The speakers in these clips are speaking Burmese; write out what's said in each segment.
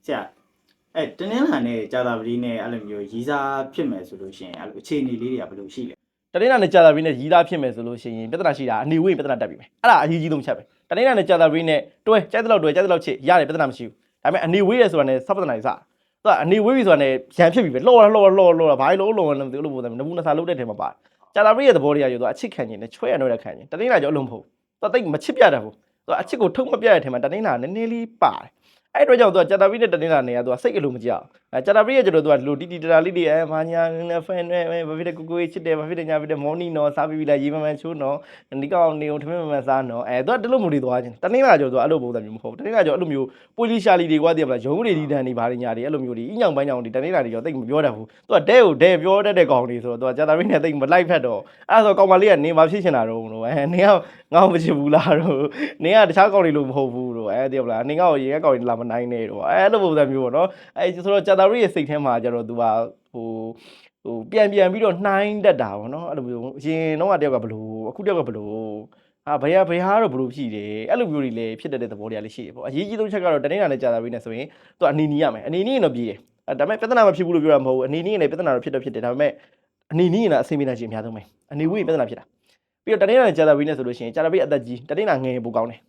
ဆရာတင်းနှင်းလာနဲ့ကြာတာပတိနဲ့အဲ့လိုမျိုးရီးစားဖြစ်မယ်ဆိုလို့ရှိရင်အဲ့လိုအခြေအနေလေးတွေကဘယ်လိုရှိလဲ တနေ့နဲ့ကြာတာပရီနဲ့ရီးသားဖြစ်မယ်ဆိုလို့ရှိရင်ပြဿနာရှိတာအနေဝိပြဿနာတက်ပြီမယ်အဲ့ဒါအရေးကြီးဆုံးချက်ပဲတနေ့နဲ့ကြာတာပရီနဲ့တွဲကြိုက်တဲ့လောက်တွဲကြိုက်တဲ့လောက်ချစ်ရတယ်ပြဿနာမရှိဘူးဒါပေမဲ့အနေဝိရဆိုတာနဲ့စပဿနာကြီးစသူကအနေဝိပြီဆိုတာနဲ့ရန်ဖြစ်ပြီပဲလှော်ဘာလို့လှော်လဲမသိဘူးလို့ပုံစံနဘူးနစာလုတ်တဲ့ထဲမှာပါတယ်ကြာတာပရီရဲ့သဘောတရားယူသူအချစ်ခံခြင်းနဲ့ချွဲရတော့တဲ့ခံခြင်းတနေ့လာကြောအလုံးမဟုတ်သူတိတ်မချစ်ပြတာဘူးသူအချစ်ကိုထုတ်မပြတဲ့ထဲမှာတနေ့လာနည်းနည်းလေးပါတယ်အဲ့တော့ကြောင့်သူကကြာတာပရီနဲ့တနေ့လာနေရသူကစိတ်အလိုမကြောက်ကြာတာပရီရဲ့ကျတော့သူကလူတီတီတရာလေးတွေဘာညာနဲ့ဖန်နဲ့ဘာဖြစ်တဲ့ကိုကိုချစ်တယ်ဘာဖြစ်တဲ့ညာဖြစ်တဲ့မော်နီနော်စားပြီးလာရေးမမှန်ချိုးနော်ဒီကောင်နေုံထမင်းမမှန်စားနော်သူကတလို့မူတွေသွားခြင်းတနေ့လာကြောသူအဲ့လိုပုံစံမျိုးမဟုတ်တနေ့လာကြောအဲ့လိုမျိုးပွေလီရှာလီတွေကတည်းကမလားရုံးတွေဒီတန်တွေဘာတွေညာတွေအဲ့လိုမျိုးတွေအညောင်ပိုင်းညောင်တွေတနေ့လာတွေကြောတိတ်မပြောတတ်ဘူးသူကဒဲကိုဒဲပြောတတ်တဲ့ကောင်တွေဆိုတော့သူကကြာတာပရီနဲ့တိတ်မလိုက်ဖက်တော့အဲ့ဒါဆိုကောင်မလေးကနေမှာဖြစ်ချင်တာတော့လို့နေကငါ့ကိုမချစ်ဘူးလားတော့နေကတခြားကောင်တွေလို့မဟုတ်ဘူးတော့တည်မလားနေကောရေကကောင်တွေလာမနိုင်နဲ့တော့အဲ့လိုပုံစံမျိုးပေါ့နော်ဆိုတော့ကြာတာပရီရဲ့စိတ်ထဲမှာကျတော့သူကဟိုပြန်ပြီးတော့နှိုင်းတတ်တာပေါ့နော်အဲ့လိုမျိုးအရင်တော့တယောက်ကဘလို့အခုတယောက်ကဘလို့ဘယ်ဟာတော့ဘလို့ဖြစ်တယ်အဲ့လိုမျိုးတွေလည်းဖြစ်တတ်တဲ့သဘောတရားလေးရှိတယ်ပေါ့အရေးကြီးဆုံးချက်ကတော့တနေ့နာနဲ့ကြာတာပရီနဲ့ဆိုရင်သူအနီနီးရမယ်အနီနီးရင်တော့ပြီးတယ်ဒါပေမဲ့ပြဿနာမဖြစ်ဘူးလို့ပြောတာမဟုတ်ဘူးအနီနီးရင်လည်းပြဿနာတော့ဖြစ်တယ်ဒါပေမဲ့အနီနီးရင်အဆင်ပြေနိုင်ခြင်းအများဆုံးပဲအနီဝေးပြဿနာဖြစ်တာပြီးတော့တနေ့နာနဲ့ကြာတာပရီနဲ့ဆိုလို့ရှိရင်ကြာတာပရီအသက်ကြီးတနေ့နာငယ်ပိုကောင်းတယ်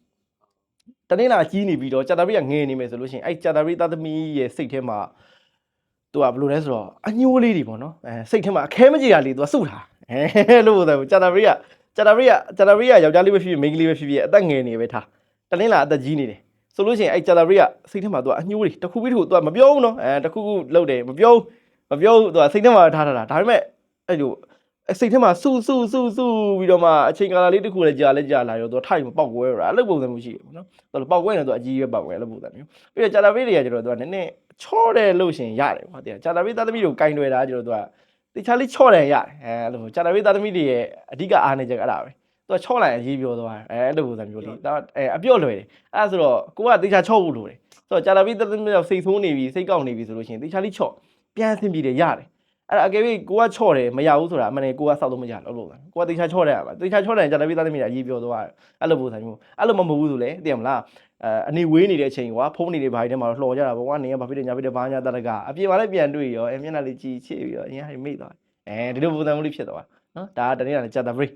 တနေ့နာကြီးနေပြီးတော့ကြာတာပရီကငယ်နေမယ်ဆိုလို့ရှိရင်အဲ့ကြာတာပရီသားသမီးရဲ့စိတ်ထဲမှာသူကဘယ်လိုလဲဆိုတော့အညိုးလေးတွေပေါ့နော်စိတ်ထဲမှာအခဲမကြေတာလေးသူကစုထားလို့ပြောတယ်ကြာတာပရီကယောက်ျားလေးပဲဖြစ်ဖြစ်မိန်းကလေးပဲဖြစ်ဖြစ်အသက်ငယ်နေပဲထားတနေ့လာအသက်ကြီးနေတယ်ဆိုလို့ရှိရင်အဲ့ကြာတာပရီကစိတ်ထဲမှာသူကအညိုးတွေတစ်ခုပြီးတစ်ခုသူကမပြောဘူးနော်တစ်ခုခုလှုပ်တယ်မပြောဘူးသူကစိတ်ထဲမှာထားတာဒါပေမဲ့အဲ့လိုစိတ်ထဲမှာစုပြီးတော့မှအချိန်ကာလလေးတစ်ခုလည်းကြာလာရောသူထိုက်မပေါက်ကွဲတော့အဲ့လိုပုံစံမျိုးရှိတယ်ပေါ့နော်သူပေါက်ကွဲနေတော့အကြီးပဲပေါက်ကွဲအဲ့လိုပုံစံမျိုးပြီးတော့ကြာတာပရီတွေကကျတော့သူကနည်းနည်းချော့တယ်လို့ရှင်ရတယ်ပေါ့ကြာတာပရီသားသမီးတို့ကင်တွယ်တာကျတော့သူကတခြားလေးချော့တယ်ရတယ်အဲ့လိုကြာတာပရီသားသမီးတွေရဲ့အဓိကအားနေချက်ကအဲ့ဒါပဲသူကချော့လိုက်အရေးပြောသွားအဲ့လိုပုံစံမျိုးလေးဒါအပြော့လွယ်တယ်အဲ့ဒါဆိုတော့ကိုကတခြားချော့ဖို့လိုတယ်ဆိုတော့ကြာတာပရီသားသမီးတို့စိတ်ဆိုးနေပြီစိတ်ကောက်နေပြီဆိုလို့ရှိရင်တခြားလေးချော့ပြန်အဆင်ပြေတယ်ရတယ်အဲ့ဒါအကယ်၍ကိုကချော့တယ်မရဘူးဆိုတာအမှန်တကယ်ကိုကစောက်လို့မရတော့လို့ကိုကတေချာချော့တယ်ပါတေချာချော့တယ်ကြာတာပရီသားသမီးတွေအရေးပြောသွားအဲ့လိုပုံစံမျိုးအဲ့လိုမဟုတ်ဘူးဆိုလေသိရမလားအနေဝေးနေတဲ့အချိန်ကွာဖုန်းနေတွေဘာတွေထဲမှာလှော်ကြတာပေါ့ကွာနေကဘာဖြစ်တယ်ညာဖြစ်တယ်ဘာညာတတကအပြင်မှာလည်းပြန်တွေ့ရောမျက်နှာလေးကြည်ချစ်ပြီးတော့အရင်ကမိတ်သွားဒီလိုပုံစံမျိုးလေးဖြစ်သွားနော်ဒါကတနေ့ကလည်းကြာတာပရီ